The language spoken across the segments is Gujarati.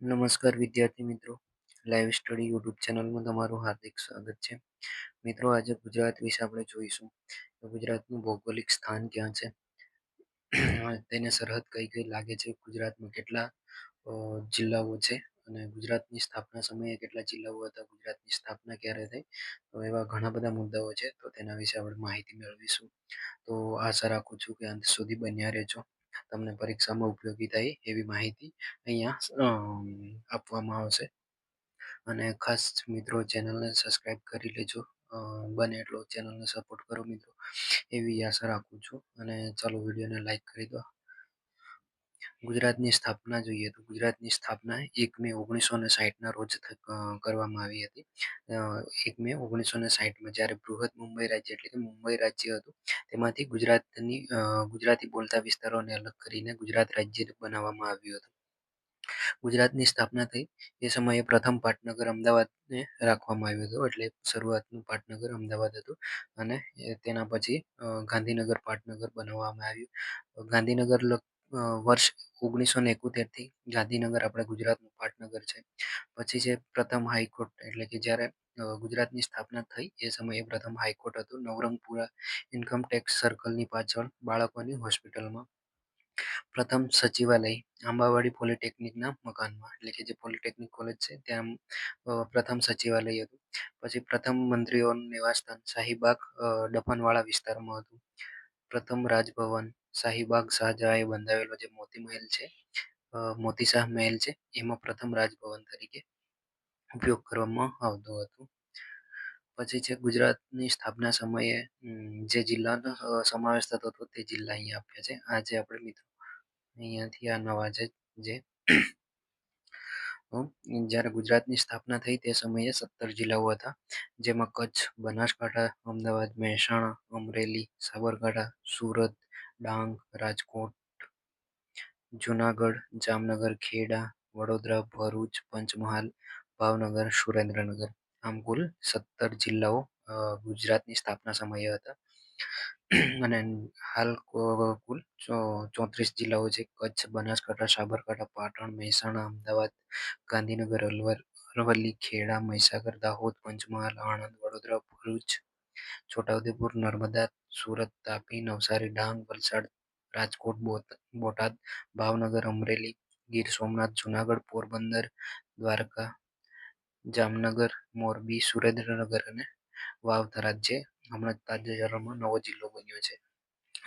નમસ્કાર વિદ્યાર્થી મિત્રો, લાઈવ સ્ટડી યુટ્યુબ ચેનલમાં તમારું હાર્દિક સ્વાગત છે. મિત્રો, આજે ગુજરાત વિશે આપણે જોઈશું કે ગુજરાતનું ભૌગોલિક સ્થાન ક્યાં છે, તેને સરહદ કઈ કઈ લાગે છે, ગુજરાતમાં કેટલા જિલ્લાઓ છે અને ગુજરાતની સ્થાપના સમયે કેટલા જિલ્લાઓ હતા, ગુજરાતની સ્થાપના ક્યારે થઈ, તો એવા ઘણા બધા મુદ્દાઓ છે. તો તેના વિશે આપણે માહિતી મેળવીશું. તો આશા રાખું છું કે અંત સુધી બન્યા રહેજો. તમને પરીક્ષામાં ઉપયોગી થાય એવી માહિતી અહીંયા આપવામાં આવશે. અને ખાસ મિત્રો, ચેનલને સબસ્ક્રાઈબ કરી લેજો. બને એટલો ચેનલને સપોર્ટ કરો મિત્રો, એવી આશા રાખું છું. અને ચાલો વિડીયોને લાઈક કરી દો. ગુજરાતની સ્થાપના જોઈએ તો ગુજરાતની સ્થાપના 1 મે 1960ના રોજ કરવામાં આવી હતી. 1 મે 1960માં જ્યારે બૃહદ મુંબઈ રાજ્ય એટલે કે મુંબઈ રાજ્ય હતું, તેમાંથી ગુજરાતી બોલતા વિસ્તારોને અલગ કરીને ગુજરાત રાજ્ય બનાવવામાં આવ્યું હતું. ગુજરાતની સ્થાપના થઈ એ સમયે પ્રથમ પાટનગર અમદાવાદને રાખવામાં આવ્યું હતું. એટલે શરૂઆતનું પાટનગર અમદાવાદ હતું અને તેના પછી ગાંધીનગર પાટનગર બનાવવામાં આવ્યું. ગાંધીનગર વર્ષ 1971થી ગાંધીનગર આપણા ગુજરાતનું પાટનગર છે. પછી છે પ્રથમ હાઈકોર્ટ, એટલે કે જ્યારે ગુજરાતની સ્થાપના થઈ એ સમયે પ્રથમ હાઈકોર્ટ હતું નવરંગપુરા ઇન્કમટેક્સ સર્કલની પાછળ બાળકોની હોસ્પિટલમાં. પ્રથમ સચિવાલય આંબાવાડી પોલિટેકનિકના મકાનમાં, એટલે કે જે પોલિટેકનિક કોલેજ છે ત્યાં પ્રથમ સચિવાલય હતું. પછી પ્રથમ મંત્રીઓનું નિવાસસ્થાન શાહીબાગ ડફનવાળા વિસ્તારમાં હતું. પ્રથમ રાજભવન શાહીબાગ શાહજહાએ બંધાવેલો જે મોતી મહેલ છે, મોતીશાહ મહેલ છે, એમાં પ્રથમ રાજભવન તરીકે ઉપયોગ કરવામાં આવતું હતું. પછી છે ગુજરાતની સ્થાપના સમયે જે જિલ્લાનો સમાવેશ થતો હતો તે જિલ્લા અહીંયા આપ્યા છે. આ જે આપણે મિત્રો અહીંયાથી આ નવા છે જે જ્યારે ગુજરાતની સ્થાપના થઈ તે સમયે 17 જિલ્લાઓ હતા, જેમાં કચ્છ, બનાસકાંઠા, અમદાવાદ, મહેસાણા, અમરેલી, સાબરકાંઠા, સુરત, ડાંગ, રાજકોટ, જુનાગઢ, જામનગર, ખેડા, વડોદરા, ભરૂચ, પંચમહાલ, ભાવનગર, સુરેન્દ્રનગર, આમ કુલ 17 જિલ્લાઓ ગુજરાતની સ્થાપના સમયે હતા. અને હાલ કુલ 34 જિલ્લાઓ છે. કચ્છ, બનાસકાંઠા, સાબરકાંઠા, પાટણ, મહેસાણા, અમદાવાદ, ગાંધીનગર, અરવલ્લી, ખેડા, મહીસાગર, દાહોદ, પંચમહાલ, આણંદ, વડોદરા, ભરૂચ, છોટાઉદેપુર, નર્મદા, સુરત, તાપી, નવસારી, ડાંગ, વલસાડ, રાજકોટ, બોટાદ, ભાવનગર, અમરેલી, ગીર સોમનાથ, જુનાગઢ, પોરબંદર, દ્વારકા, જામનગર, મોરબી, સુરેન્દ્રનગર અને વાવ થરાદ, જે હમણાં તાજેતરમાં નવો જિલ્લો બન્યો છે,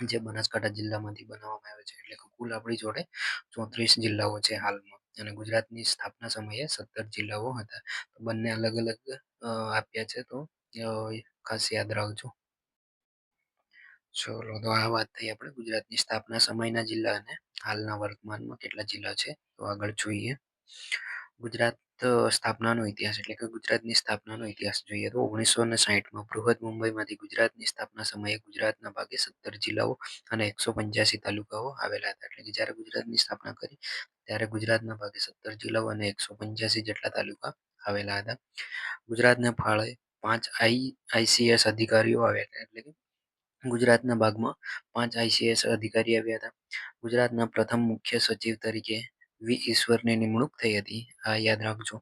જે બનાસકાંઠા જિલ્લામાંથી બનાવવામાં આવ્યો છે. એટલે કુલ આપણી જોડે 34 જિલ્લાઓ છે હાલમાં. અને ગુજરાતની સ્થાપના સમયે 17 જિલ્લાઓ હતા. તો બંને અલગ અલગ આપ્યા છે, તો ખાસ યાદ રાખજો. ચલો, તો આ વાત થઈ આપણે ગુજરાતની સ્થાપના સમયના જિલ્લા અને હાલના વર્તમાનમાં કેટલા જિલ્લા છે. તો આગળ જોઈએ ગુજરાત સ્થાપનાનો ઇતિહાસ, એટલે કે ગુજરાતની સ્થાપનાનો ઇતિહાસ જોઈએ તો 1960માં બૃહદ મુંબઈમાંથી ગુજરાતની સ્થાપના સમયે ગુજરાતના ભાગે 17 જિલ્લાઓ અને 185 તાલુકાઓ આવેલા હતા. એટલે કે જ્યારે ગુજરાતની સ્થાપના કરી ત્યારે ગુજરાતના ભાગે 17 જિલ્લાઓ અને 185 જેટલા તાલુકા આવેલા હતા. ગુજરાતને ફાળે 5 આઈસીએસ અધિકારીઓ આવ્યા હતા. એટલે કે ગુજરાતના ભાગમાં 5 આઈસીએસ અધિકારી આવ્યા હતા. ગુજરાતના પ્રથમ મુખ્ય સચિવ તરીકે વી ઈશ્વરની નિમણૂક થઈ હતી. આ યાદ રાખજો.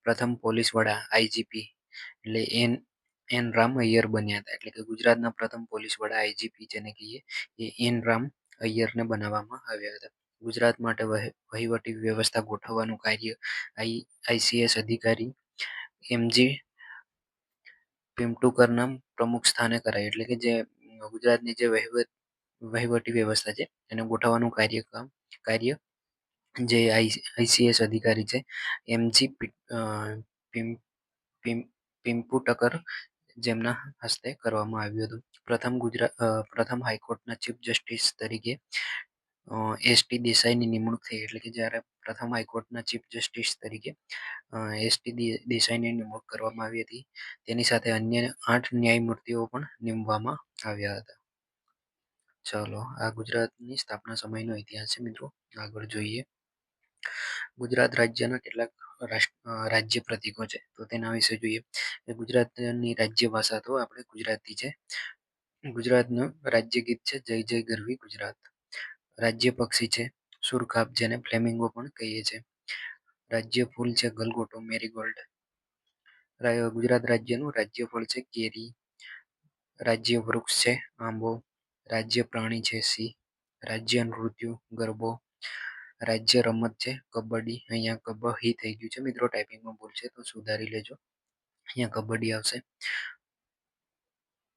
પ્રથમ પોલીસ વડા આઈજીપી એટલે એન રામ અય્યર બન્યા હતા. એટલે કે ગુજરાતના પ્રથમ પોલીસ વડા આઈજીપી જેને કહીએ એ એન રામ અય્યરને બનાવવામાં આવ્યા હતા. ગુજરાત માટે વહીવટી વ્યવસ્થા ગોઠવવાનું કાર્ય આઈસીએસ અધિકારી એમજી પિમટુકરના પ્રમુખ સ્થાને કરાય. એટલે કે જે ગુજરાતની જે વહીવટી વ્યવસ્થા છે એને ગોઠવવાનું કાર્ય જે આઈસીએસ અધિકારી છે એમજી પિમ્પુટકર જેમના હસ્તે કરવામાં આવ્યું હતું. પ્રથમ હાઈકોર્ટના ચીફ જસ્ટિસ તરીકે એસટી દેસાઈની નિમણૂક થઈ. એટલે કે જ્યારે પ્રથમ હાઈકોર્ટના ચીફ જસ્ટિસ તરીકે એસટી દેસાઈની નિમણૂક કરવામાં આવી હતી, તેની સાથે અન્ય 8 ન્યાયમૂર્તિઓ પણ નીમવામાં આવ્યા હતા. ચલો, આ ગુજરાતની સ્થાપના સમયનો ઇતિહાસ છે મિત્રો. આગળ જોઈએ ગુજરાત રાજ્યના કેટલાક રાજ્ય પ્રતીકો છે, તો તેના વિશે જોઈએ. ગુજરાતની રાજ્ય ભાષા તો આપણે ગુજરાતી છે. ગુજરાતનું રાજ્ય ગીત છે જય જય ગરવી ગુજરાત. રાજ્ય પક્ષી છે સુરખાબ, જેને ફ્લેમિંગો પણ કહીએ છીએ. રાજ્ય ફૂલ છે ગલગોટો, મેરીગોલ્ડ. ગુજરાત રાજ્યનું રાજ્ય ફળ છે કેરી. રાજ્ય વૃક્ષ છે આંબો. રાજ્ય પ્રાણી છે સિંહ. રાજ્ય નૃત્ય ગરબો. રાજ્ય રમત છે કબડ્ડી. અહીંયા કબહી થઈ ગયું છે મિત્રો, ટાઈપિંગમાં ભૂલ છે તો સુધારી લેજો. અહીંયા કબડ્ડી આવશે.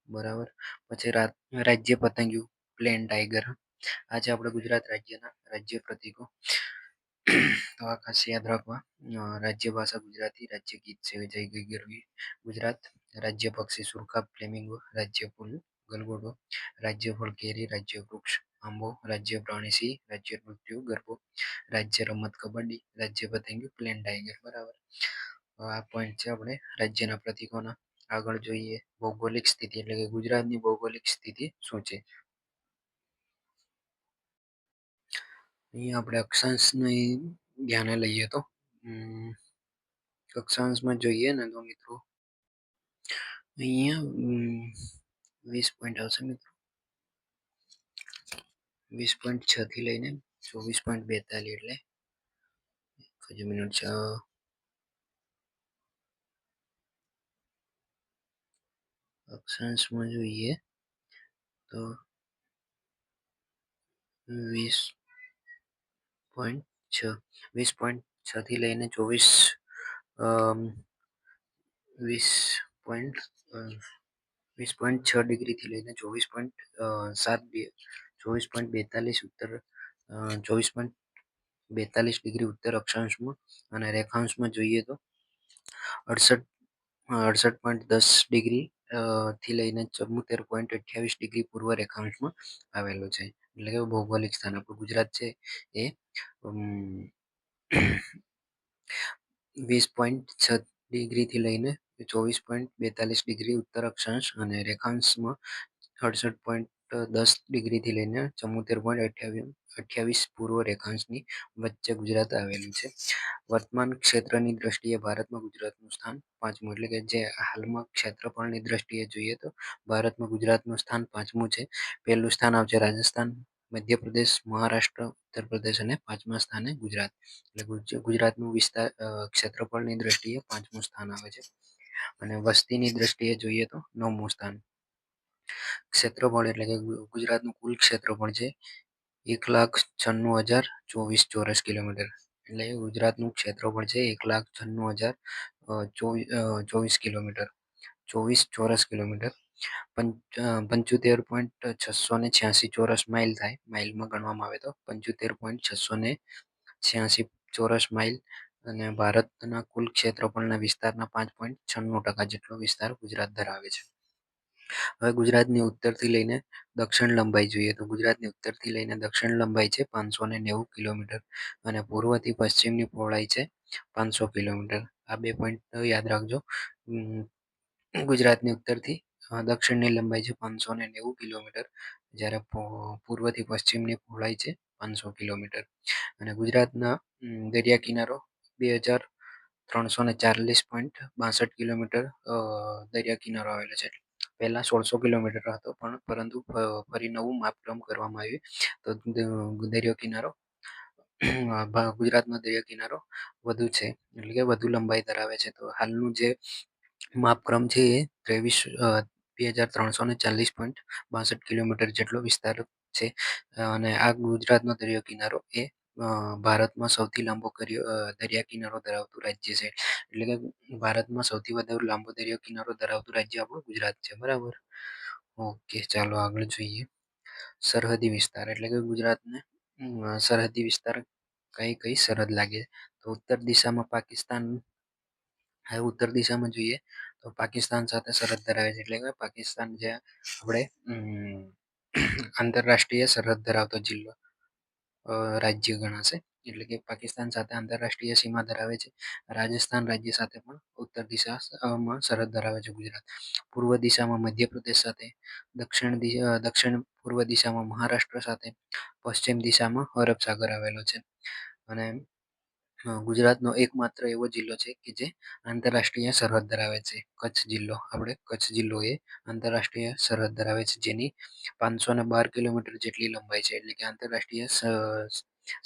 બરાબર. પછી રાજ્ય પતંગિયું પ્લેન ટાઈગર. આ છે આપણે ગુજરાત રાજ્યના રાજ્ય પ્રતીકો. તો આ ખાસ યાદ રાખવા. રાજ્ય ભાષા ગુજરાતી. રાજ્ય ગીત છે જય ગઈ ગરવી ગુજરાત. રાજ્ય પક્ષી સુરખા ફ્લેમિંગો. રાજ્ય ફૂલ ગલગોટો. રાજ્ય ફળ કેરી. રાજ્ય વૃક્ષ આંબો. રાજ્ય પ્રાણી સિંહ. રાજ્ય નૃત્ય ગરબો. રાજ્ય રમત કબડ્ડી. રાજ્ય પતંગિયું પ્લેન ટાઈગર. બરાબર. આ પોઈન્ટ છે આપણે રાજ્યના પ્રતીકોના. આગળ જોઈએ ભૌગોલિક સ્થિતિ, એટલે કે ગુજરાતની ભૌગોલિક સ્થિતિ શું છે. અહીંયા આપણે અક્ષાંશને ધ્યાને લઈએ તો અક્ષાંશમાં જોઈએ ને તો મિત્રો અહીંયા 20 પોઈન્ટ આવશે મિત્રો. 20.6 થી લઈને 24.42, એટલે હજુ મિનિટ છે. અક્ષાંશમાં જોઈએ તો 20.6 થી લઈને 20.6 ડિગ્રીથી લઈને 24.42 ઉત્તર, 24.42 ઉત્તર અક્ષાંશમાં, અને રેખાંશમાં જોઈએ તો 68.10 થી લઈને 74.28 પૂર્વ રેખાંશમાં આવેલો છે. એટલે કે ભૌગોલિક સ્થાન આપણું ગુજરાત છે એ 20.6 થી લઈને 24.42 ઉત્તર અક્ષાંશ, અને રેખાંશમાં 68.10 થી લઈને 74.28 પૂર્વ રેખાંશની વચ્ચે ગુજરાત આવેલું છે. વર્તમાન ક્ષેત્રની દ્રષ્ટિએ ભારતમાં ગુજરાતનું સ્થાન 5મું, એટલે કે જે હાલમાં ક્ષેત્રફળની દ્રષ્ટિએ જોઈએ તો ભારતમાં ગુજરાતનું સ્થાન 5મું છે. પહેલું સ્થાન આવશે રાજસ્થાન, મધ્યપ્રદેશ, મહારાષ્ટ્ર, ઉત્તર પ્રદેશ, અને 5મા સ્થાને ગુજરાત. એટલે ગુજરાતનું વિસ્તાર ક્ષેત્રફળની દ્રષ્ટિએ 5મું સ્થાન આવે છે. અને વસ્તીની દ્રષ્ટિએ જોઈએ તો 9મું સ્થાન. ક્ષેત્રફળ એટલે કે ગુજરાતનું કુલ ક્ષેત્રફળ છે 1,96,024 ચોરસ કિલોમીટર. એટલે ગુજરાતનું ક્ષેત્રફળ છે 1,96,024 કિલોમીટર, 24 ચોરસ કિલોમીટર. 75.686 ચોરસ માઇલ થાય, માઇલમાં ગણવામાં આવે તો 75.686 ચોરસ માઇલ. અને ભારતના કુલ ક્ષેત્રફળના વિસ્તારના 5.96% જેટલો વિસ્તાર ગુજરાત ધરાવે છે. હવે ગુજરાતની ઉત્તરથી લઈને દક્ષિણ લંબાઈ જોઈએ તો ગુજરાતની ઉત્તરથી લઈને દક્ષિણ લંબાઈ છે 590 કિલોમીટર, અને પૂર્વથી પશ્ચિમની પહોળાઈ છે 500 કિલોમીટર. આ 2 પોઈન્ટ યાદ રાખજો. ગુજરાતની ઉત્તરથી દક્ષિણની લંબાઈ છે 590 કિલોમીટર, જ્યારે પૂર્વથી પશ્ચિમની પહોળાઈ છે 500 કિલોમીટર. અને ગુજરાતના દરિયા કિનારો 2,340.62 કિલોમીટર દરિયા કિનારો આવેલો છે. પહેલા 1600 કિલોમીટર હતો, પણ પરંતુ ફરી નવું માપક્રમ કરવામાં આવ્યું તો દરિયો કિનારો ગુજરાતનો દરિયા કિનારો વધુ છે, એટલે કે વધુ લંબાઈ ધરાવે છે. તો હાલનું જે માપક્રમ છે એ 2,340.62 કિલોમીટર જેટલો વિસ્તાર છે. અને આ ગુજરાતનો દરિયો કિનારો એ ભારતમાં સૌથી લાંબો દરિયા કિનારો ધરાવતું રાજ્ય છે. એટલે કે ભારતમાં સૌથી વધારે લાંબો દરિયો કિનારો ધરાવતું રાજ્ય આપણું ગુજરાત છે. બરાબર. ઓકે, ચાલો આગળ જોઈએ. સરહદી વિસ્તાર, એટલે કે ગુજરાતને સરહદી વિસ્તાર કઈ કઈ સરહદ લાગે. તો ઉત્તર દિશામાં પાકિસ્તાન. હવે ઉત્તર દિશામાં જોઈએ તો પાકિસ્તાન સાથે સરહદ ધરાવે છે, એટલે કે પાકિસ્તાન જે આપણે આંતરરાષ્ટ્રીય સરહદ ધરાવતો જિલ્લો રાજ્ય ગણાશે. એટલે કે પાકિસ્તાન સાથે આંતરરાષ્ટ્રીય સીમા ધરાવે છે. રાજસ્થાન રાજ્ય સાથે પણ ઉત્તર દિશામાં સરહદ ધરાવે છે ગુજરાત. પૂર્વ દિશામાં મધ્યપ્રદેશ સાથે, દક્ષિણ પૂર્વ દિશામાં મહારાષ્ટ્ર સાથે, પશ્ચિમ દિશામાં અરબ સાગર આવેલો છે. અને ગુજરાતનો એકમાત્ર એવો જિલ્લો છે કે જે આંતરરાષ્ટ્રીય સરહદ ધરાવે છે, કચ્છ જિલ્લો. આપણે કચ્છ જિલ્લો એ આંતરરાષ્ટ્રીય સરહદ ધરાવે છે, જેની 512 કિલોમીટર જેટલી લંબાઈ છે. એટલે કે આંતરરાષ્ટ્રીય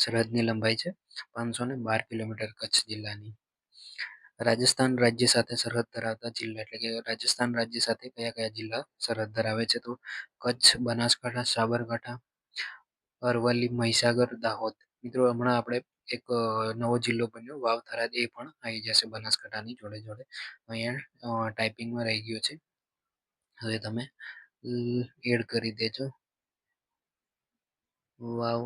સરહદની લંબાઈ છે 512 કિલોમીટર કચ્છ જિલ્લાની. રાજસ્થાન રાજ્ય સાથે સરહદ ધરાવતા જિલ્લા એટલે કે રાજસ્થાન રાજ્ય સાથે કયા કયા જિલ્લા સરહદ ધરાવે છે? તો કચ્છ, બનાસકાંઠા, સાબરકાંઠા, અરવલ્લી, મહીસાગર, દાહોદ. મિત્રો હમણાં આપણે એક નવો જિલ્લો બન્યો વાવ થરાદ, એ પણ આવી જશે બનાસકાંઠાની જોડે જોડે. અહીંયા ટાઈપિંગમાં રહી ગયો છે, હવે તમે એડ કરી દેજો. વાવ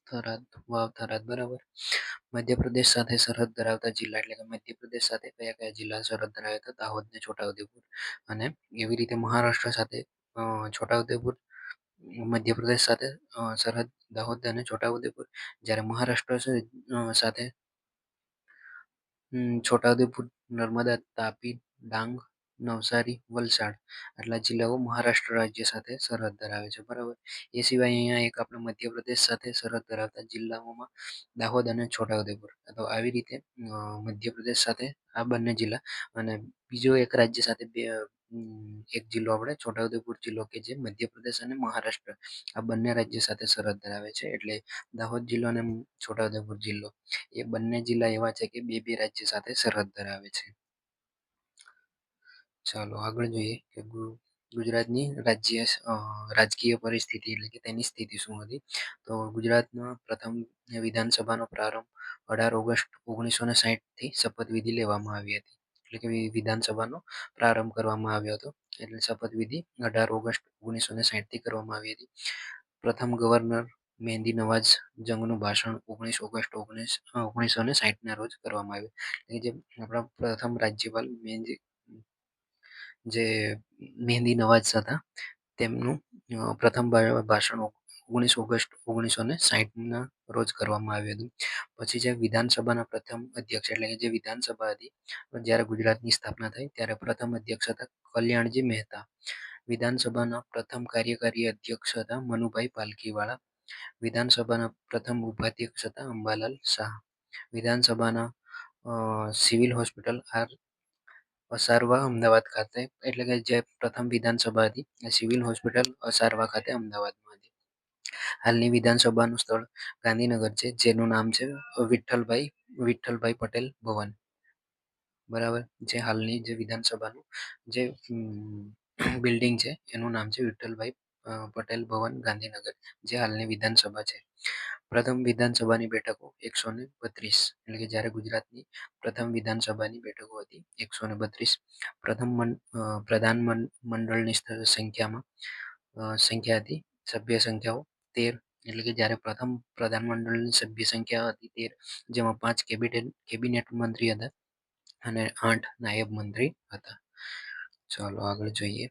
થરાદ, વાવ થરાદ બરાબર. મધ્યપ્રદેશ સાથે સરહદ ધરાવતા જિલ્લા એટલે કે મધ્યપ્રદેશ સાથે કયા કયા જિલ્લા સરહદ ધરાવે તો દાહોદ ને છોટાઉદેપુર. અને એવી રીતે મહારાષ્ટ્ર સાથે છોટાઉદેપુર, મધ્યપ્રદેશ સાથે સરહદ દાહોદ અને છોટાઉદેપુર. જ્યારે મહારાષ્ટ્ર છે સાથે છોટાઉદેપુર, નર્મદા, તાપી, ડાંગ, નવસારી, વલસાડ આટલા જિલ્લાઓ મહારાષ્ટ્ર રાજ્ય સાથે સરહદ ધરાવે છે બરાબર. એ સિવાય અહીંયા એક આપણે મધ્યપ્રદેશ સાથે સરહદ ધરાવતા જિલ્લાઓમાં દાહોદ અને છોટાઉદેપુર. તો આવી રીતે મધ્યપ્રદેશ સાથે આ બંને જિલ્લા અને બીજો એક રાજ્ય સાથે એક જિલ્લો આપણે છોટાઉદેપુર જિલ્લો કે જે મધ્યપ્રદેશ અને મહારાષ્ટ્ર આ બંને રાજ્ય સાથે સરહદ ધરાવે છે. એટલે દાહોદ જિલ્લો અને છોટાઉદેપુર જિલ્લો એ બંને જિલ્લા એવા છે કે બે બે રાજ્ય સાથે સરહદ ધરાવે છે. ચાલો આગળ જોઈએ કે ગુજરાતની રાજકીય પરિસ્થિતિ એટલે કે તેની સ્થિતિ શું હતી. તો ગુજરાતમાં પ્રથમ વિધાનસભાનો પ્રારંભ 18 ઓગસ્ટ 1960 થી શપથવિધિ લેવામાં આવી હતી. એટલે કે વિધાનસભાનો પ્રારંભ કરવામાં આવ્યો હતો. એટલે શપથવિધિ 18 ઓગસ્ટ 1960 થી કરવામાં આવી હતી. પ્રથમ ગવર્નર મહેંદી નવાઝ જંગનું ભાષણ 19 ઓગસ્ટ 1960 ના રોજ કરવામાં આવ્યું. એ જે આપણા પ્રથમ રાજ્યપાલ જે મહેંદી નવાઝ હતા તેમનું પ્રથમ ભાષણ 19 ઓગસ્ટ 1960 ના રોજ કરવામાં આવ્યું હતું. પછી જે વિધાનસભાના પ્રથમ અધ્યક્ષ એટલે કે જે વિધાનસભા હતી જ્યારે ગુજરાતની સ્થાપના થઈ ત્યારે પ્રથમ અધ્યક્ષ હતા કલ્યાણજી મહેતા. વિધાનસભાના પ્રથમ કાર્યકારી અધ્યક્ષ હતા મનુભાઈ પાલકીવાળા. વિધાનસભાના પ્રથમ ઉપાધ્યક્ષ હતા અંબાલાલ શાહ. વિધાનસભાના સિવિલ હોસ્પિટલ અસારવા અમદાવાદ ખાતે એટલે કે જે પ્રથમ વિધાનસભા હતી એ સિવિલ હોસ્પિટલ અસારવા ખાતે અમદાવાદમાં હતી. હાલની વિધાનસભાનું સ્થળ ગાંધીનગર છે જેનું નામ છે વિઠ્ઠલભાઈ પટેલ ભવન બરાબર. જે હાલની જે વિધાનસભાનું જે બિલ્ડિંગ છે એનું નામ છે વિઠ્ઠલભાઈ પટેલ ભવન ગાંધીનગર, જે હાલની વિધાનસભા છે. પ્રથમ વિધાનસભાની બેઠકો 132 એટલે કે જ્યારે ગુજરાતની પ્રથમ વિધાનસભાની બેઠકો હતી 132. પ્રથમ પ્રધાન મંડળની સંખ્યા હતી સભ્ય સંખ્યાઓ 13 એટલે કે જ્યારે પ્રથમ પ્રધાનમંડળની સભ્ય સંખ્યા હતી 13, જેમાં 5 કેબિનેટ મંત્રી હતા અને 8 નાયબ મંત્રી હતા. ચાલો આગળ જોઈએ.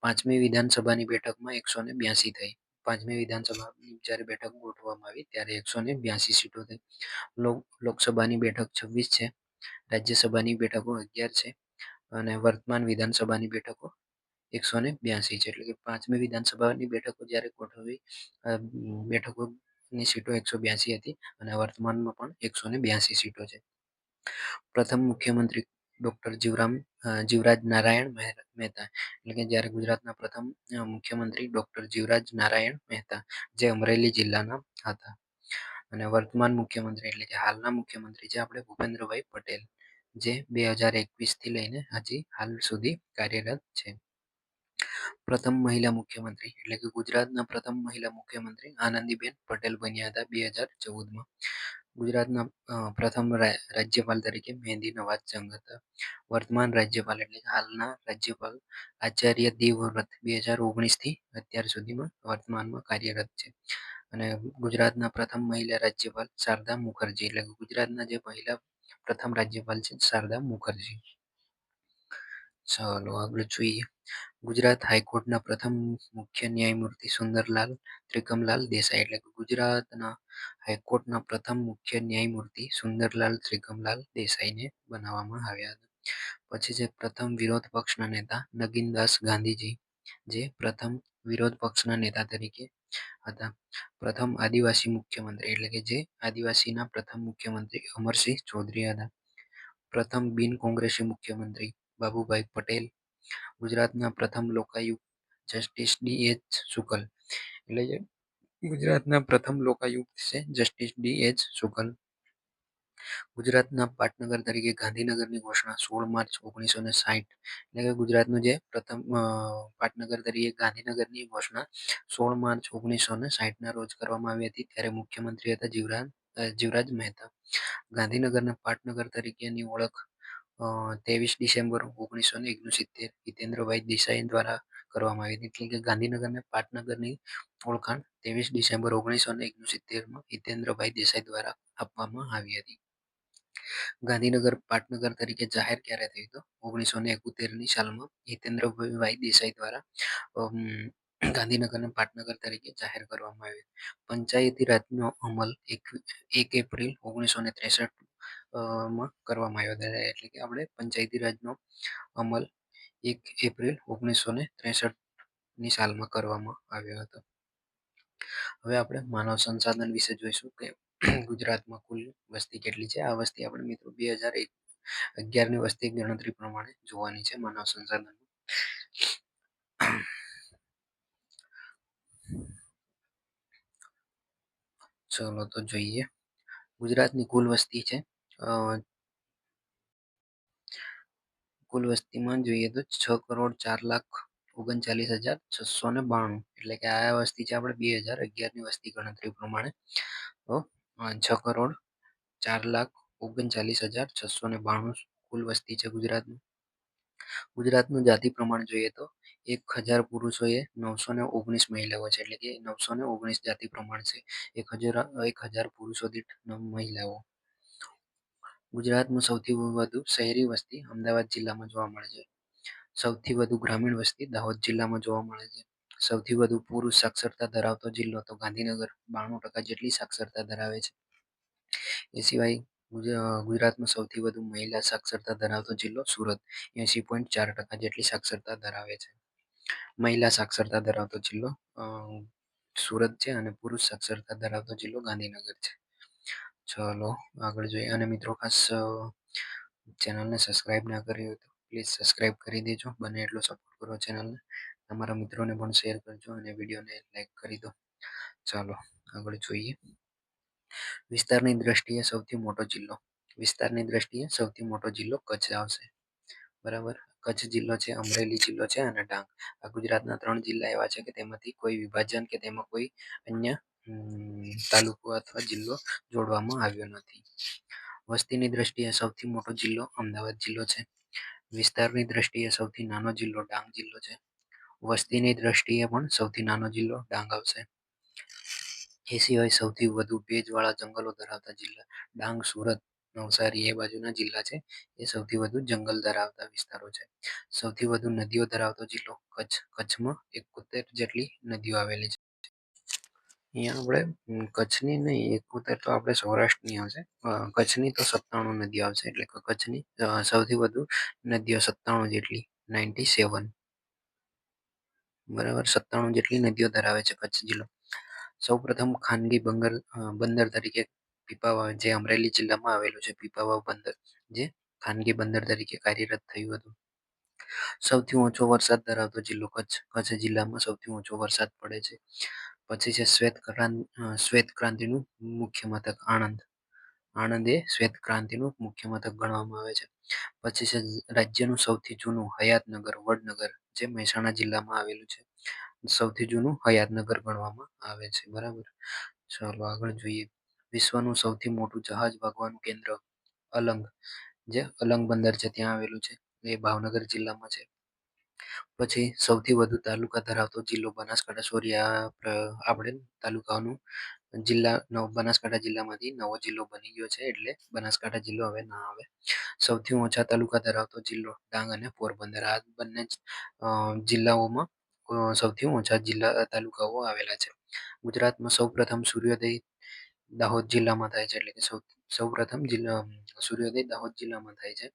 પાંચમી વિધાનસભાની બેઠકમાં 182 થઈ. પાંચમી વિધાનસભાની જ્યારે બેઠક ગોઠવવામાં આવી ત્યારે 182 સીટો થઈ. લોકસભાની બેઠક 26 છે, રાજ્યસભાની બેઠકો 11 છે અને વર્તમાન વિધાનસભાની બેઠકો 182 છે. એટલે કે પાંચમી વિધાનસભાની બેઠકો જ્યારે ગોઠવી બેઠકોની સીટો 182 હતી અને વર્તમાનમાં પણ 182 સીટો છે. પ્રથમ મુખ્યમંત્રી ડોક્ટર જીવરાજ નારાયણ મહેતા એટલે કે જ્યારે ગુજરાતના પ્રથમ મુખ્યમંત્રી ડોક્ટર જીવરાજ નારાયણ મહેતા જે અમરેલી જિલ્લાના હતા. અને વર્તમાન મુખ્યમંત્રી એટલે કે હાલના મુખ્યમંત્રી છે આપણે ભૂપેન્દ્રભાઈ પટેલ, જે 2021 થી લઈને હજી હાલ સુધી કાર્યરત છે. પ્રથમ મહિલા મુખ્યમંત્રી એટલે કે ગુજરાતના પ્રથમ મહિલા મુખ્યમંત્રી આનંદીબેન પટેલ બન્યા હતા 2014માં. ગુજરાતના પ્રથમ રાજ્યપાલ તરીકે મહેંદી નવાઝ જંગ હતા. વર્તમાન રાજ્યપાલ એટલે હાલના રાજ્યપાલ આચાર્ય દેવવ્રત 2019 થી અત્યાર સુધીમાં વર્તમાનમાં કાર્યરત છે. અને ગુજરાતના પ્રથમ મહિલા રાજ્યપાલ શારદા મુખર્જી એટલે ગુજરાતના જે મહિલા પ્રથમ રાજ્યપાલ છે શારદા મુખર્જી. ચાલો આગળ જોઈએ. ગુજરાત હાઈકોર્ટના પ્રથમ મુખ્ય ન્યાયમૂર્તિ સુંદરલાલ ત્રિકમલાલ દેસાઈ એટલે કે ગુજરાતના હાઈકોર્ટના પ્રથમ મુખ્ય ન્યાયમૂર્તિ સુંદરલાલ ત્રિકમલાલ દેસાઈને બનાવવામાં આવ્યા હતા. પછી છે પ્રથમ વિરોધ પક્ષના નેતા નગીનદાસ ગાંધીજી, જે પ્રથમ વિરોધ પક્ષના નેતા તરીકે હતા. પ્રથમ આદિવાસી મુખ્યમંત્રી એટલે કે જે આદિવાસીના પ્રથમ મુખ્યમંત્રી અમરસિંહ ચૌધરી હતા. પ્રથમ બિન કોંગ્રેસી મુખ્યમંત્રી બાબુભાઈ પટેલ. ગુજરાતના પ્રથમ લોકાયુક્ત જસ્ટિસ ડી.એચ. શુકલ. એટલે કે ગુજરાતના પ્રથમ લોકાયુક્ત છે જસ્ટિસ ડી.એચ. શુકલ. ગુજરાતના પાટનગર તરીકે ગાંધીનગરની ઘોષણા 16 માર્ચ 1960. એટલે કે ગુજરાતનું જે પ્રથમ પાટનગર તરીકે ગાંધીનગરની ઘોષણા 16 માર્ચ 1960ના રોજ કરવામાં આવી હતી. ત્યારે મુખ્યમંત્રી હતા જીવરાજ મહેતા. ગાંધીનગરના પાટનગર તરીકેની ઓળખ 23 ડિસેમ્બર 1969 હિતેન્દ્રભાઈ દેસાઈ દ્વારા કરવામાં આવી હતી. એટલે કે ગાંધીનગરના પાટનગરની ઓળખાણ 23 ડિસેમ્બર 1969 હિતેન્દ્રભાઈ દેસાઈ દ્વારા આપવામાં આવી હતી. ગાંધીનગર પાટનગર તરીકે જાહેર ક્યારે થયું હતું? 1971ની સાલમાં હિતેન્દ્રભાઈ દેસાઈ દ્વારા ગાંધીનગરને પાટનગર તરીકે જાહેર કરવામાં આવ્યું. પંચાયતી રાજનો અમલ 1 એપ્રિલ 1963 માં કરવામાં આવ્યો હતો. એટલે કે આપણે પંચાયતી રાજનો અમલ 1 એપ્રિલ 1963ની સાલમાં કરવામાં આવ્યો હતો. હવે આપણે માનવ સંસાધન વિશે જોઈશું કે ગુજરાતમાં કુલ વસ્તી કેટલી છે. આ વસ્તી આપણે મિત્રો 2011ની વસ્તી ગણતરી પ્રમાણે જોવાની છે માનવ સંસાધન. ચલો તો જોઈએ. ગુજરાતની કુલ વસ્તી છે કુલ વસ્તીમાં જોઈએ તો 6,04,39,692. એટલે કે આ વસ્તી છે આપણે 2011ની વસ્તી ગણતરી પ્રમાણે. તો 6,04,39,692 કુલ વસ્તી છે ગુજરાતની. ગુજરાતનું જાતિ પ્રમાણ જોઈએ તો 1,000 પુરુષોએ 919 મહિલાઓ છે. એટલે કે 919 જાતિ પ્રમાણ છે. 1,000 પુરુષો દીઠ 9 મહિલાઓ. ગુજરાતમાં સૌથી વધુ શહેરી વસ્તી અમદાવાદ જિલ્લામાં જોવા મળે છે. સૌથી વધુ ગ્રામીણ વસ્તી દાહોદ જિલ્લામાં જોવા મળે છે. સૌથી વધુ પુરુષ સાક્ષરતા ધરાવતો જિલ્લો તો ગાંધીનગર 92% જેટલી સાક્ષરતા ધરાવે છે. એ સિવાય ગુજરાતમાં સૌથી વધુ મહિલા સાક્ષરતા ધરાવતો જિલ્લો સુરત 80.4% જેટલી સાક્ષરતા ધરાવે છે. મહિલા સાક્ષરતા ધરાવતો જિલ્લો સુરત છે અને પુરુષ સાક્ષરતા ધરાવતો જિલ્લો ગાંધીનગર છે. ચલો આગળ જોઈએ. અને મિત્રો ખાસ ચેનલને સબસ્ક્રાઇબ ના કરી હોય તો પ્લીઝ સબસ્ક્રાઇબ કરી દેજો. બને એટલો સપોર્ટ કરો ચેનલને. તમારા મિત્રોને પણ શેર કરજો અને વિડીયોને લાઈક કરી દો. ચાલો આગળ જોઈએ. વિસ્તારની દ્રષ્ટિએ સૌથી મોટો જિલ્લો. વિસ્તારની દ્રષ્ટિએ સૌથી મોટો જિલ્લો કચ્છ આવશે. બરાબર. કચ્છ જિલ્લો છે, અમરેલી જિલ્લો છે અને ડાંગ. આ ગુજરાતના 3 જિલ્લા એવા છે કે તેમાંથી કોઈ વિભાજન કે તેમાં કોઈ અન્ય તાલુકો અથવા જિલ્લો જોડવામાં આવ્યો નથી. વસ્તીની દ્રષ્ટિએ સૌથી મોટો જિલ્લો અમદાવાદ જિલ્લો છે. વિસ્તારની દ્રષ્ટિએ સૌથી નાનો જિલ્લો ડાંગ જિલ્લો છે. વસ્તીની દ્રષ્ટિએ પણ સૌથી નાનો જિલ્લો ડાંગ આવશે. એ સિવાય સૌથી વધુ ભેજવાળા જંગલો ધરાવતા જિલ્લા ડાંગ, સુરત, નવસારી એ બાજુના જિલ્લા છે. એ સૌથી વધુ જંગલ ધરાવતા વિસ્તારો છે. સૌથી વધુ નદીઓ ધરાવતો જિલ્લો કચ્છ. કચ્છમાં 71 જેટલી નદીઓ આવેલી છે. અહીંયા આપણે કચ્છની નહીં, 71 તો આપણે સૌરાષ્ટ્રની આવશે. કચ્છની તો 97 નદીઓ આવશે. એટલે કે કચ્છની સૌથી વધુ નદીઓ 97 જેટલી, 97. બરાબર. 97 જેટલી નદીઓ ધરાવે છે કચ્છ જિલ્લો. સૌપ્રથમ ખાનગી બંદર તરીકે પીપાવાવ, જે અમરેલી જિલ્લામાં આવેલું છે, પીપાવાવ બંદર, જે ખાનગી બંદર તરીકે કાર્યરત થયું હતું. સૌથી ઓછો વરસાદ ધરાવતો જિલ્લો કચ્છ. કચ્છ જિલ્લામાં સૌથી ઓછો વરસાદ પડે છે. પછી છે શ્વેત ક્રાંતિનું મુખ્ય મથક આણંદ. આણંદ એ શ્વેત ક્રાંતિનું મુખ્ય મથક ગણવામાં આવે છે. પછી છે રાજ્યનું સૌથી જૂનું હયાતનગર વડનગર, જે મહેસાણા જિલ્લામાં આવેલું છે. સૌથી જૂનું હયાતનગર ગણવામાં આવે છે. બરાબર. ચાલો આગળ જોઈએ. વિશ્વનું સૌથી મોટું જહાજ ભાગવાનું કેન્દ્ર અલંગ, જે અલંગ બંદર છે ત્યાં આવેલું છે. એ ભાવનગર જિલ્લામાં છે. પછી સૌથી વધુ તાલુકા ધરાવતો જિલ્લો બનાસકાંઠા. સોરી, આપણે તાલુકાનું બનાસકાંઠા જિલ્લામાંથી નવો જિલ્લો બની ગયો છે, એટલે બનાસકાંઠા જિલ્લો હવે ના આવે. સૌથી ઓછા તાલુકા ધરાવતો જિલ્લો ડાંગ અને પોરબંદર. આ બંને જિલ્લાઓમાં સૌથી ઓછા તાલુકાઓ આવેલા છે. ગુજરાતમાં સૌપ્રથમ સૂર્યોદય દાહોદ જિલ્લામાં થાય છે. એટલે કે સૌપ્રથમ સૂર્યોદય દાહોદ જિલ્લામાં થાય છે.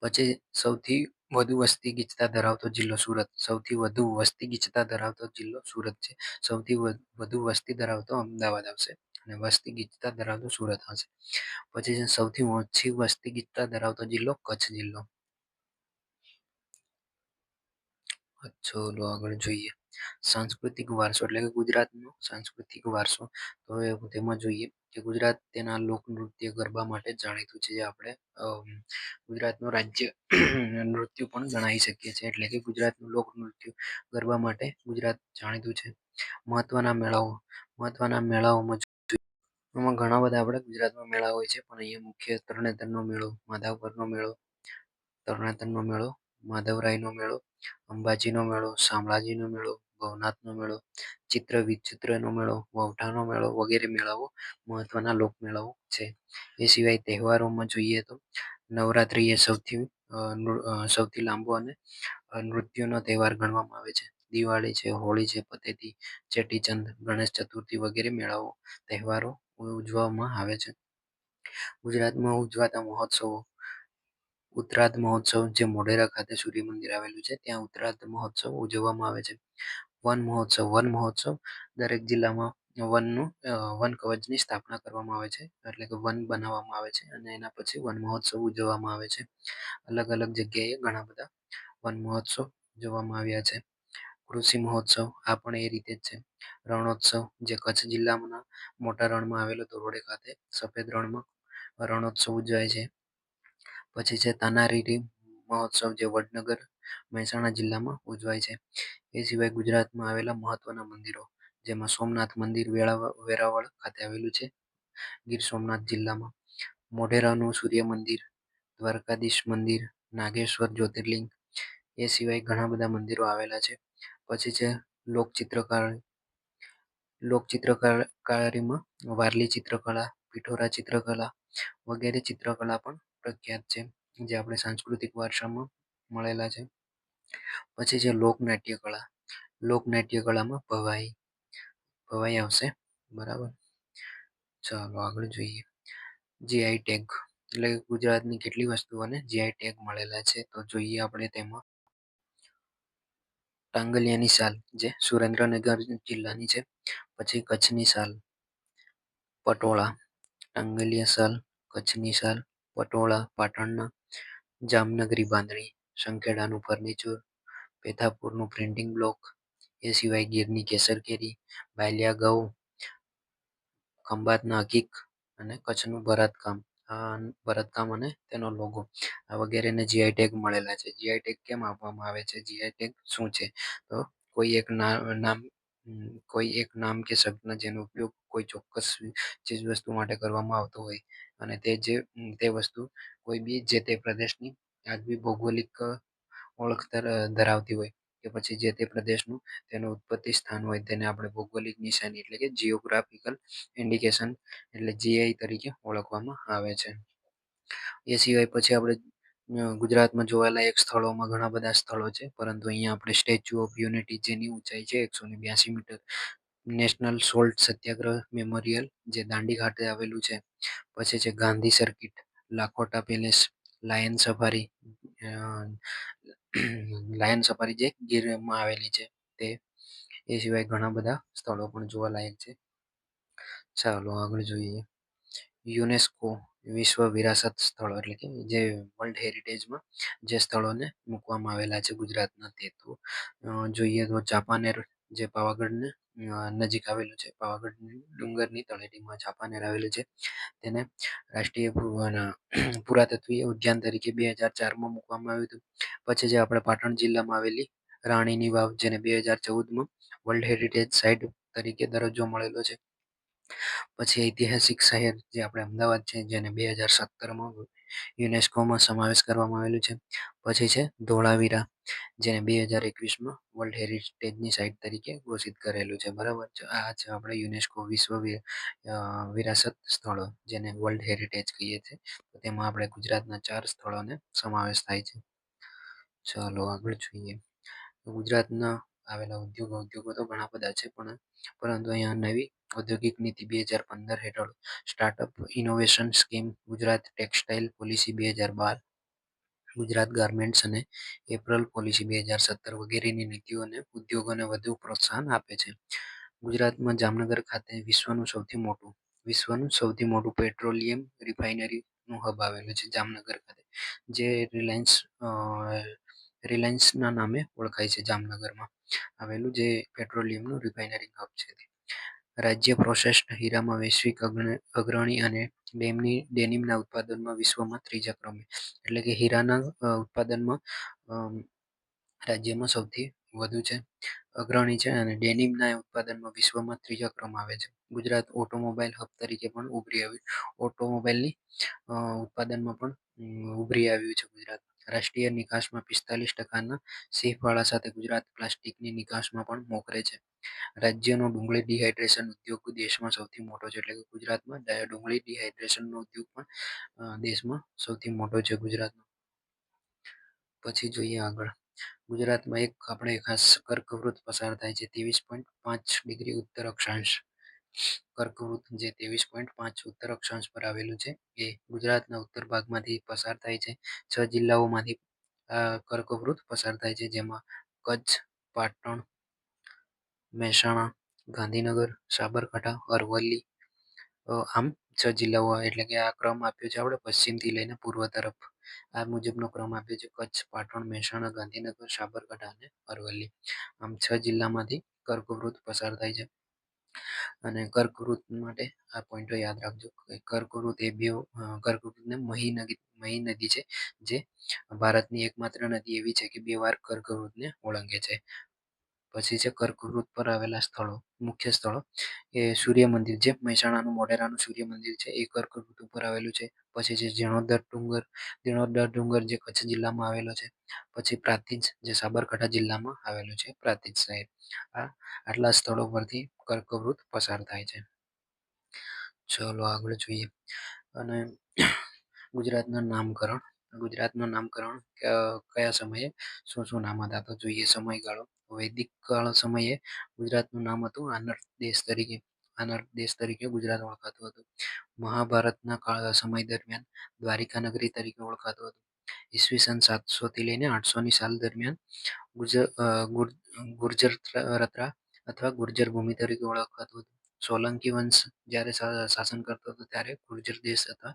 પછી સૌથી વધુ વસ્તી ગીચતા ધરાવતો જિલ્લો સુરત. સૌથી વધુ વસ્તી ગીચતા ધરાવતો જિલ્લો સુરત છે. સૌથી વધુ વસ્તી ધરાવતો અમદાવાદ આવશે અને વસ્તી ગીચતા ધરાવતો સુરત આવશે. પછી સૌથી ઓછી વસ્તી ગીચતા ધરાવતો જિલ્લો કચ્છ જિલ્લો. ચલો આગળ જોઈએ. સાંસ્કૃતિક વારસો એટલે કે ગુજરાતનો સાંસ્કૃતિક વારસો. તો તેમાં જોઈએ કે ગુજરાત તેના લોકનૃત્ય ગરબા માટે જાણીતું છે. જે આપણે ગુજરાતનું રાજ્ય નૃત્ય પણ ગણાવી શકીએ છીએ. એટલે કે ગુજરાતનું લોકનૃત્ય ગરબા માટે ગુજરાત જાણીતું છે. મહત્વના મેળાઓ મહત્વના મેળાઓમાં એમાં ઘણા બધા આપણે ગુજરાતમાં મેળા હોય છે, પણ અહીંયા મુખ્ય તરણેતરનો મેળો, માધાપરનો મેળો, તરણેતરનો મેળો, માધવરાયનો મેળો, અંબાજીનો મેળો, શામળાજીનો મેળો, ભવનાથનો મેળો, ચિત્ર વિચિત્રનો મેળો, વવઠાનો મેળો વગેરે મેળાઓ મહત્વના લોકમેળાઓ છે. એ સિવાય તહેવારોમાં જોઈએ તો નવરાત્રિ એ સૌથી લાંબો અને નૃત્યનો તહેવાર ગણવામાં આવે છે. દિવાળી છે, હોળી છે, પતેતી, ચેટીચંદ, ગણેશ ચતુર્થી વગેરે મેળાઓ તહેવારો ઉજવવામાં આવે છે. ગુજરાતમાં ઉજવાતા મહોત્સવો ઉત્તરાર્ધ મહોત્સવ, જે મોઢેરા ખાતે સૂર્ય મંદિર આવેલું છે ત્યાં ઉત્તરાર્ધ મહોત્સવ ઉજવવામાં આવે છે. વન મહોત્સવ દરેક જિલ્લામાં વન કવચની સ્થાપના કરવામાં આવે છે, એટલે કે વન બનાવવામાં આવે છે અને એના પછી વન મહોત્સવ ઉજવવામાં આવે છે. અલગ અલગ જગ્યાએ ઘણા બધા વન મહોત્સવ ઉજવવામાં આવ્યા છે. કૃષિ મહોત્સવ આ પણ એ રીતે જ છે. રણોત્સવ, જે કચ્છ જિલ્લાના મોટા રણમાં આવેલો ધોરડો ખાતે સફેદ રણમાં રણોત્સવ ઉજવાય છે. પછી છે તાનારીરી મહોત્સવ, જે વડનગર મહેસાણા જિલ્લામાં ઉજવાય છે. એ સિવાય ગુજરાતમાં આવેલા મહત્વના મંદિરો, જેમાં સોમનાથ મંદિર વેરાવળ ખાતે આવેલું છે ગીર સોમનાથ જિલ્લામાં, મોઢેરાનું સૂર્ય મંદિર, દ્વારકાધીશ મંદિર, નાગેશ્વર જ્યોતિર્લિંગ. એ સિવાય ઘણા બધા મંદિરો આવેલા છે. પછી છે લોકચિત્રકાર લોકચિત્રકારીમાં વારલી ચિત્રકલા, પિઠોરા ચિત્રકલા વગેરે ચિત્રકલા પણ પ્રખ્યાત છે, જે આપણે સાંસ્કૃતિક વારસામાં મળેલા છે. પછી છે લોકનાટ્ય કળા. લોકનાટ્ય કળામાં ભવાઈ આવશે. બરાબર. ચાલો આગળ જોઈએ. જીઆઈ ટેગ એટલે ગુજરાતની કેટલી વસ્તુઓને જીઆઈ ટેગ મળેલા છે, તો જોઈએ આપણે તેમાં ટાંગલિયાની શાલ, જે સુરેન્દ્રનગર જિલ્લાની છે. પછી કચ્છની શાલ, પટોળા, ટાંગલિયા શાલ, કચ્છની શાલ, પટોળા પાટણના, જામનગરી બાંધણી, સંખેડાનું ફર્નિચર, પેથાપુરનું પ્રિન્ટિંગ બ્લોક. એ સિવાય ગીરની કેસર કેરી, બાલિયા ઘઉં, ખંભાતના હકીક અને કચ્છનું ભરતકામ. આ ભરતકામ અને તેનો લોગો આ વગેરેને જીઆઈ ટેગ મળેલા છે. જીઆઈ ટેગ કેમ આપવામાં આવે છે? જીઆઈ ટેગ શું છે? તો કોઈ એક નામ કોઈ એક નામ કે શબ્દનો જેનો ઉપયોગ કોઈ ચોક્કસ ચીજ વસ્તુ માટે કરવામાં આવતો હોય અને તે વસ્તુ કોઈ બી જે તે પ્રદેશની આગવી ભૌગોલિક ઓળખ ધરાવતી હોય કે પછી જે તે પ્રદેશનું તેનું ઉત્પત્તિ સ્થાન હોય, તેને આપણે ભૌગોલિક નિશાની એટલે કે જીઓગ્રાફિકલ ઇન્ડિકેશન એટલે જીઆઈ તરીકે ઓળખવામાં આવે છે. એ સિવાય પછી આપણે ગુજરાતમાં જોવાલાયક સ્થળોમાં ઘણા બધા સ્થળો છે, પરંતુ અહીંયા આપણે સ્ટેચ્યુ ઓફ યુનિટી, જેની ઊંચાઈ છે 182 metre, national salt Satyagraha memorial, જે દાંડી ઘાટે આવેલું છે. પછી છે Gandhi circuit, Lakhota palace, lion safari, lion safari જે ગીરમાં આવેલી છે તે. એ સિવાય ઘણા બધા સ્થળો પણ જોવાલાયક છે. ચાલો આગળ જોઈએ. યુનેસ્કો વિશ્વ વિરાસત સ્થળો એટલે કે જે વર્લ્ડ હેરિટેજમાં જે સ્થળોને મૂકવામાં આવેલા છે ગુજરાતના, તે તો જોઈએ તો ચાંપાનેર, જે પાવાગઢને નજીક આવેલું છે. પાવાગઢ ડુંગરની તળેટીમાં ચાંપાનેર આવેલું છે. તેને રાષ્ટ્રીય પુરાતત્વીય ઉદ્યાન તરીકે 2004માં મૂકવામાં આવ્યું હતું. પછી જે આપણે પાટણ જિલ્લામાં આવેલી રાણીની વાવ, જેને 2014માં વર્લ્ડ હેરિટેજ સાઇટ તરીકે દરજ્જો મળેલો છે. પછી ઐતિહાસિક શહેર, જે આપણે અમદાવાદ છે, જેને 2017માં યુનેસ્કોમાં સમાવેશ કરવામાં આવેલું છે. પછી છે ધોળાવીરા, જેને 2021માં વર્લ્ડ હેરિટેજની સાઇટ તરીકે ઘોષિત કરેલું છે. બરાબર છે. આ છે આપણે યુનેસ્કો વિશ્વ વિરાસત સ્થળો, જેને વર્લ્ડ હેરિટેજ કહીએ છીએ. તો તેમાં આપણે ગુજરાતના 4 સ્થળોને સમાવેશ થાય છે. ચાલો આગળ જોઈએ. ગુજરાતના આવેલા ઉદ્યોગો તો ઘણા બધા છે, પરંતુ અહીંયા નવી ઔદ્યોગિક નીતિ 2015 હેઠળ startup innovation scheme, Gujarat textile policy 2012, Gujarat garments અને એપરલ પોલિસી 2017 વગેરેની નીતિઓને ઉદ્યોગોને વધુ પ્રોત્સાહન આપે છે. ગુજરાતમાં જામનગર ખાતે વિશ્વનું સૌથી મોટું પેટ્રોલિયમ રિફાઇનરીનું હબ આવેલું છે જામનગર ખાતે, જે રિલાયન્સ રિલાયન્સના નામે ઓળખાય છે. જામનગરમાં આવેલું જે પેટ્રોલિયમનું રિફાઇનરી હબ છે તે. રાજ્ય પ્રોસેસ્ડ હીરામાં વૈશ્વિક અગ્રણી અને ડેનિમના ઉત્પાદનમાં વિશ્વમાં ત્રીજા ક્રમે. એટલે કે હીરાના ઉત્પાદનમાં રાજ્યમાં સૌથી વધુ છે, અગ્રણી છે, અને ડેનિમના ઉત્પાદનમાં વિશ્વમાં ત્રીજા ક્રમ આવે છે. ગુજરાત ઓટોમોબાઈલ હબ તરીકે પણ ઉભરી આવ્યું. ઓટોમોબાઈલની ઉત્પાદનમાં પણ ઉભરી આવ્યું છે ગુજરાત. રાષ્ટ્રીય નિકાસમાં 45%ના શેરફાળા સાથે ગુજરાત પ્લાસ્ટિકની નિકાસમાં પણ મોખરે છે. રાજ્યનો ડુંગળી ડિહાઇડ્રેશન ઉદ્યોગ દેશમાં સૌથી મોટો છે. એટલે કે ગુજરાતમાં ડુંગળી ડિહાઇડ્રેશનનો ઉદ્યોગ પણ દેશમાં સૌથી મોટો છે ગુજરાતનો. પછી જોઈએ આગળ. ગુજરાતમાં આપણે ખાસ કર્કવૃત પસાર થાય છે 23.5 ડિગ્રી ઉત્તર અક્ષાંશ. કર્કવૃત જે 23.5 ઉત્તર અક્ષાંશ પર આવેલું છે એ ગુજરાતના ઉત્તર ભાગમાંથી પસાર થાય છે. 6 જિલ્લાઓમાંથી કર્કવૃત પસાર થાય છે, જેમાં કચ્છ, પાટણ, મહેસાણા, ગાંધીનગર, સાબરકાંઠા, અરવલ્લી, આમ 6 જિલ્લાઓ. એટલે કે આ ક્રમ આપ્યો છે આપણે પશ્ચિમથી લઈને પૂર્વ તરફ. આ મુજબનો ક્રમ આપ્યો છે: કચ્છ, પાટણ, મહેસાણા, ગાંધીનગર, સાબરકાંઠા અને અરવલ્લી. આમ 6 જિલ્લામાંથી કર્કવૃત પસાર થાય છે. અને કર્કવૃત માટે આ પોઈન્ટો યાદ રાખજો. કર્કવૃત એ બે કર્કવૃતને મહી નદી છે, જે ભારતની એકમાત્ર નદી એવી છે કે 2 વાર કર્કવૃતને ઓળંગે છે. પછી છે કર્કવૃત પર આવેલા સ્થળો, મુખ્ય સ્થળો. એ સૂર્ય મંદિર, જે મહેસાણાનું મોઢેરાનું સૂર્ય મંદિર છે, એ કર્કવૃત ઉપર આવેલું છે. પછી છે જીર્ણોદ્ધાર ડુંગર, જે કચ્છ જિલ્લામાં આવેલો છે. પછી પ્રાંતિજ, જે સાબરકાંઠા જિલ્લામાં આવેલું છે, પ્રાંતિજ શહેર. આટલા સ્થળો પરથી કર્કવૃત પસાર થાય છે. ચલો આગળ જોઈએ. અને ગુજરાતના નામકરણ. ગુજરાતનું નામકરણ કયા સમયે શું શું નામ હતા તો જોઈએ. સમયગાળો. વૈદિક કાળ સમયે ગુજરાતનું નામ હતું આનર્ત દેશ તરીકે. આનર્ત દેશ તરીકે ગુજરાત ઓળખાતું હતું. મહાભારતના સમય દરમિયાન દ્વારિકા નગરી તરીકે ઓળખાતું હતું. ઈસવીસન 700 થી લઈને 800ની સાલ દરમિયાન ગુર્જરત્રા અથવા ગુર્જર ભૂમિ તરીકે ઓળખાતું હતું. સોલંકી વંશ જ્યારે શાસન કરતો હતો ત્યારે ગુર્જર દેશ અથવા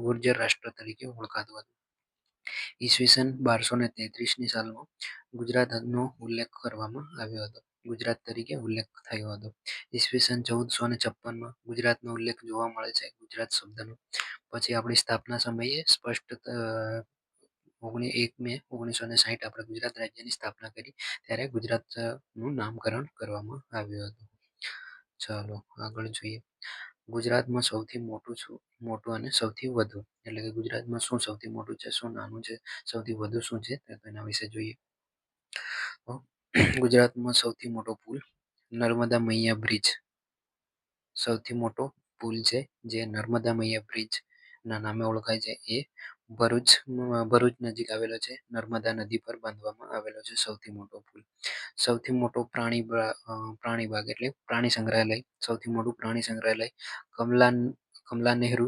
ગુર્જર રાષ્ટ્ર તરીકે ઓળખાતું હતું. ઈસવીસન 1233ની સાલમાં ગુજરાતનો ઉલ્લેખ કરવામાં આવ્યો હતો. ગુજરાત તરીકે ઉલ્લેખ થયો હતો. ઈસવીસન 1456માં ગુજરાતનો ઉલ્લેખ જોવા મળે છે, ગુજરાત શબ્દનો. પછી આપણી સ્થાપના સમયે સ્પષ્ટ 1 મે 1960 આપણે ગુજરાત રાજ્યની સ્થાપના કરી ત્યારે ગુજરાતનું નામકરણ કરવામાં આવ્યું હતું. ચાલો આગળ જોઈએ. ગુજરાતમાં સૌથી મોટું અને સૌથી વધુ. એટલે કે ગુજરાતમાં શું સૌથી મોટું છે, શું નાનું છે, સૌથી વધુ શું છે તેના વિશે જોઈએ. ગુજરાતમાં સૌથી મોટો પુલ નર્મદા મૈયા બ્રિજ સૌથી મોટો પુલ છે, જે નર્મદા મૈયા બ્રિજ ના નામે ઓળખાય છે. એ ભરૂચ નજીક આવેલો છે. નર્મદા નદી પર બાંધવામાં આવેલો છે સૌથી મોટો પુલ. સૌથી મોટો પ્રાણી બાગ એટલે પ્રાણી સંગ્રહાલય. સૌથી મોટું પ્રાણી સંગ્રહાલય કમલા નહેરુ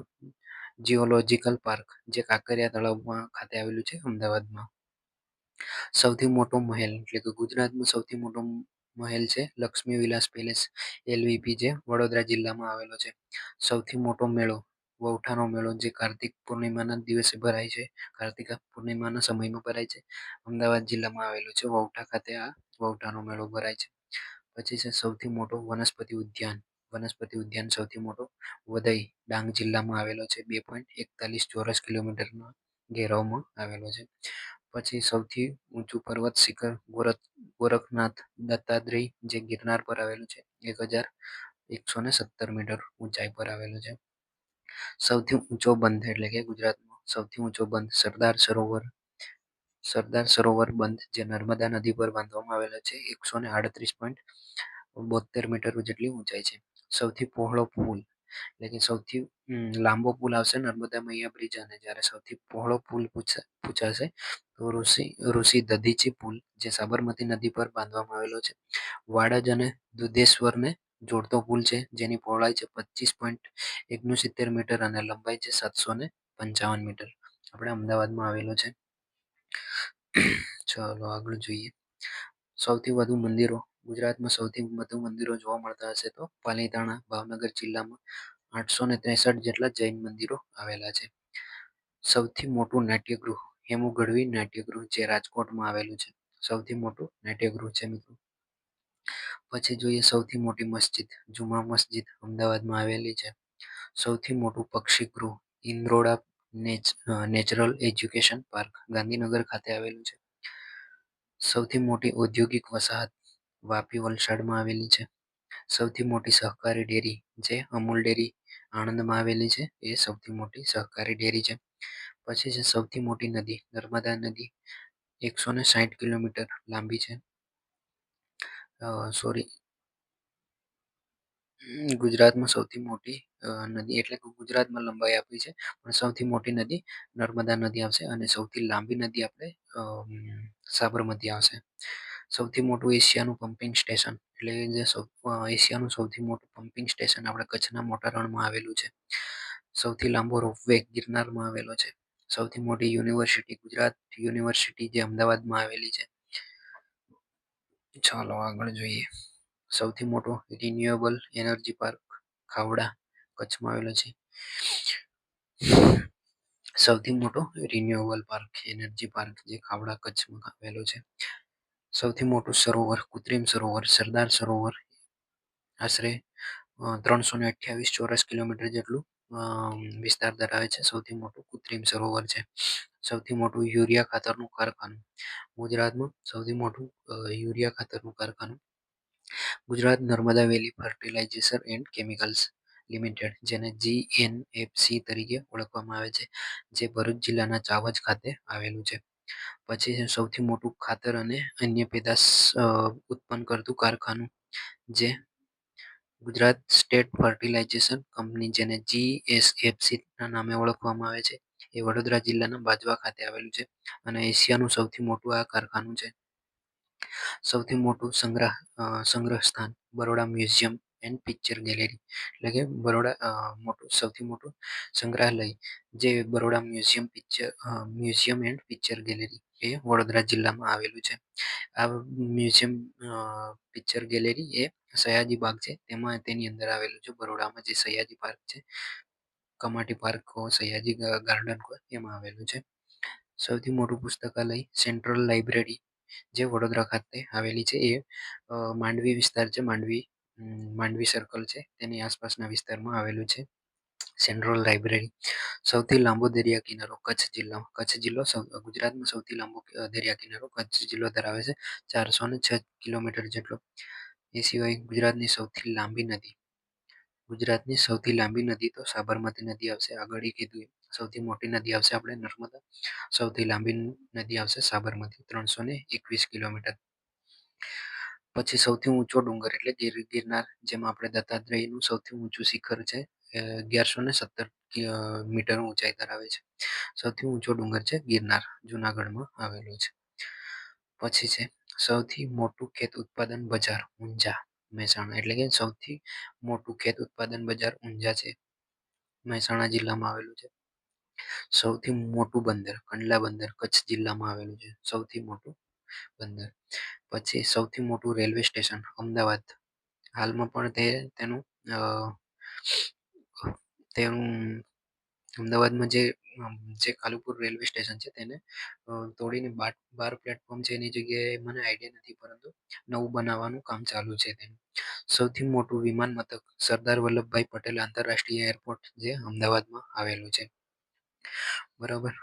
જીઓલોજીકલ પાર્ક, જે કાંકરિયા તળાવમાં ખાતે આવેલું છે અમદાવાદમાં. સૌથી મોટો મહેલ એટલે કે ગુજરાતમાં સૌથી મોટો મહેલ છે લક્ષ્મી વિલાસ પેલેસ LVP, જે વડોદરા જિલ્લામાં આવેલો છે. સૌથી મોટો મેળો વૌઠાનો મેળો, જે કાર્તિક પૂર્ણિમાના દિવસે ભરાય છે. કાર્તિક પૂર્ણિમાના સમયમાં ભરાય છે. અમદાવાદ જિલ્લામાં આવેલો છે. વૌઠા ખાતે આ વૌઠાનો મેળો ભરાય છે. પછી છે સૌથી મોટો વનસ્પતિ ઉદ્યાન સૌથી મોટો વધઈ ડાંગ જિલ્લામાં આવેલો છે. 2.41 ચોરસ કિલોમીટરના ઘેરાવમાં આવેલો છે. પછી સૌથી ઊંચું પર્વત શિખર ગોરખનાથ દત્તાત્રેય, જે ગિરનાર પર આવેલું છે. 1117 મીટર ઊંચાઈ પર આવેલું છે. સૌથી ઊંચો બંધ એટલે કે ગુજરાતનો સૌથી ઊંચો બંધ સરદાર સરોવર બંધ, જે નર્મદા નદી પર બાંધવામાં આવેલો છે. 138.72 મીટર જેટલી ઊંચાઈ છે. સૌથી પહોળો પુલ એટલે કે સૌથી લાંબો પુલ આવશે નર્મદા મૈયા બ્રિજ, અને જ્યારે સૌથી પહોળો પુલ પૂછાશે તો ઋષિ દધીચી પુલ, જે સાબરમતી નદી પર બાંધવામાં આવેલો છે. વાડજ અને દુધેશ્વરને જોડતો પુલ છે, જેની પહોળાઈ છે 25.69 મીટર અને લંબાઈ છે 755 મીટર. આપણે અમદાવાદમાં આવેલો છે. ચાલો આગળ જોઈએ. સૌથી વધુ મંદિરો. ગુજરાતમાં સૌથી વધુ મંદિરો જોવા મળતા હશે તો પાલીતાણા, ભાવનગર જિલ્લામાં 863 જેટલા જૈન મંદિરો આવેલા છે. સૌથી મોટું નાટ્યગૃહ હેમુ ગઢવી નાટ્યગૃહ જે રાજકોટમાં આવેલું છે, સૌથી મોટું નાટ્યગૃહ છે મિત્રો. પછી જોઈએ સૌથી મોટી મસ્જિદ, જુમા મસ્જિદ અમદાવાદમાં આવેલી છે. સૌથી મોટું પક્ષીગૃહ Indroda natural education park Gandhinagar ખાતે આવેલું છે. સૌથી મોટી ઔદ્યોગિક વસાહત વાપી વલસાડમાં આવેલી છે. સૌથી મોટી સહકારી ડેરી જે અમૂલ ડેરી આણંદમાં આવેલી છે, એ સૌથી મોટી સહકારી ડેરી છે. પછી છે સૌથી મોટી નદી નર્મદા નદી 160 કિલોમીટર લાંબી છે. સોરી, ગુજરાતમાં સૌથી મોટી નદી એટલે કે ગુજરાતમાં લંબાઈ આપી છે, પણ સૌથી મોટી નદી નર્મદા નદી આવશે અને સૌથી લાંબી નદી આપણે સાબરમતી આવશે. સૌથી મોટું એશિયાનું પમ્પિંગ સ્ટેશન એટલે જે એશિયાનું સૌથી મોટું પમ્પિંગ સ્ટેશન આપણે કચ્છના મોટા રણમાં આવેલું છે. સૌથી લાંબો રોપવે ગિરનારમાં આવેલો છે. સૌથી મોટી યુનિવર્સિટી ગુજરાત યુનિવર્સિટી જે અમદાવાદમાં આવેલી છે. ચાલો આગળ જોઈએ. સૌથી મોટો રિન્યુએબલ એનર્જી પાર્ક ખાવડા કચ્છમાં આવેલો છે. સૌથી મોટો રિન્યુએબલ પાર્ક એનર્જી પાર્ક જે ખાવડા કચ્છમાં આવેલો છે. સૌથી મોટું સરોવર કૃત્રિમ સરોવર સરદાર સરોવર આશરે 328 ચોરસ કિલોમીટર જેટલું વિસ્તાર ધરાવે છે. સૌથી મોટું કૃત્રિમ સરોવર છે. સૌથી મોટું યુરિયા ખાતરનું કારખાનું ગુજરાતમાં સૌથી મોટું યુરિયા ખાતરનું કારખાનું ગુજરાત નર્મદા વેલી ફર્ટિલાઇઝેશન એન્ડ કેમિકલ્સ લિમિટેડ જેને GNFC તરીકે ઓળખવામાં આવે છે, જે ભરૂચ જિલ્લાના ચાવજ ખાતે આવેલું છે. પછી છે સૌથી મોટું ખાતર અને અન્ય પેદાશ ઉત્પન્ન કરતું કારખાનું જે ગુજરાત સ્ટેટ ફર્ટિલાઇઝેશન કંપની જેને GSFC ના નામે ઓળખવામાં આવે છે, એ વડોદરા જિલ્લાના બાજવા ખાતે આવેલું છે અને એશિયાનું સૌથી મોટું આ કારખાનું છે. સૌથી મોટું સંગ્રહ સ્થાન Baroda museum and picture gallery એટલે કે મોટું સૌથી મોટું સંગ્રહાલય જે Baroda museum and picture gallery એ વડોદરા જિલ્લામાં આવેલું છે. આ મ્યુઝિયમ પિક્ચર ગેલેરી એ સયાજી બાગ છે તેમાં તેની અંદર આવેલું છે. બરોડામાં જે સયાજી પાર્ક છે, કમાટી પાર્ક સયાજી ગાર્ડન એમાં આવેલું છે. સૌથી મોટું પુસ્તકાલય સેન્ટ્રલ લાઇબ્રેરી જે વડોદરા ખાતે આવેલી છે, એ માંડવી વિસ્તાર છે. માંડવી સર્કલ છે તેની આસપાસના વિસ્તારમાં આવેલું છે સેન્ટ્રલ લાઇબ્રેરી. સૌથી લાંબો દરિયા કિનારો કચ્છ જિલ્લામાં કચ્છ જિલ્લો ગુજરાતમાં સૌથી લાંબો દરિયા કિનારો કચ્છ જિલ્લો ધરાવે છે, 406 કિલોમીટર જેટલો. એ સિવાય ગુજરાતની સૌથી લાંબી નદી તો સાબરમતી નદી આવશે. આગળ કીધું સૌથી મોટી નદી આવશે આપણે નર્મદા, સૌથી લાંબી નદી આવશે સાબરમતી 321 કિલોમીટર. પછી સૌથી ઊંચો ડુંગર એટલે ગિરનાર, જેમાં આપણે દત્તાત્રેયનું સૌથી ઊંચું શિખર છે, 1117 મીટર ઊંચાઈ ધરાવે છે. સૌથી ઊંચો ડુંગર છે ગિરનાર, જુનાગઢમાં આવેલો છે. પછી છે સૌથી મોટું ખેત ઉત્પાદન બજાર ઊંઝા મહેસાણા એટલે કે સૌથી મોટું ખેત ઉત્પાદન બજાર ઊંઝા છે, મહેસાણા જિલ્લામાં આવેલું છે. સૌથી મોટું બંદર કંડલા બંદર કચ્છ જિલ્લામાં આવેલું છે, સૌથી મોટું બંદર. પછી સૌથી મોટું રેલવે સ્ટેશન અમદાવાદ, હાલમાં પણ તેનું અમદાવાદમાં જે કાલુપુર રેલવે સ્ટેશન છે તેને તોડીને 12 પ્લેટફોર્મ છે, એની જગ્યાએ મને આઈડિયા નથી, પરંતુ નવું બનાવવાનું કામ ચાલુ છે તેનું. સૌથી મોટું વિમાન મથક સરદાર વલ્લભભાઈ પટેલ આંતરરાષ્ટ્રીય એરપોર્ટ જે અમદાવાદમાં આવેલું છે. બરાબર,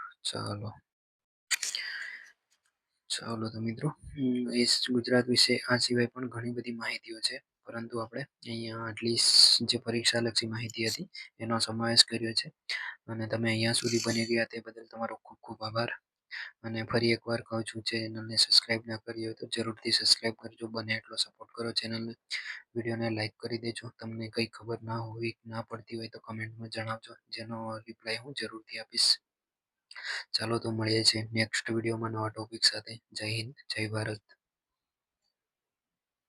ચાલો તો મિત્રો, ગુજરાત વિશે આ સિવાય પણ ઘણી બધી માહિતીઓ છે, પરંતુ આપણે અહીંયા આટલી જે પરીક્ષાલક્ષી માહિતી હતી એનો સમાવેશ કર્યો છે. અને તમે અહીંયા સુધી બની ગયા તે બદલ તમારો ખૂબ ખૂબ આભાર. અને ફરી એકવાર કહું છું, ચેનલને સબસ્ક્રાઈબ ના કરી હોય તો જરૂરથી સબસ્ક્રાઈબ કરજો, બને એટલો સપોર્ટ કરો ચેનલને. વિડીયોને લાઈક કરી દેજો. તમને કંઈ ખબર ના પડતી હોય તો કમેન્ટમાં જણાવજો, જેનો રિપ્લાય હું જરૂરથી આપીશ. ચાલો તો મળીએ છીએ નેક્સ્ટ વિડીયોમાં નવા ટોપિક સાથે. જય હિન્દ, જય ભારત.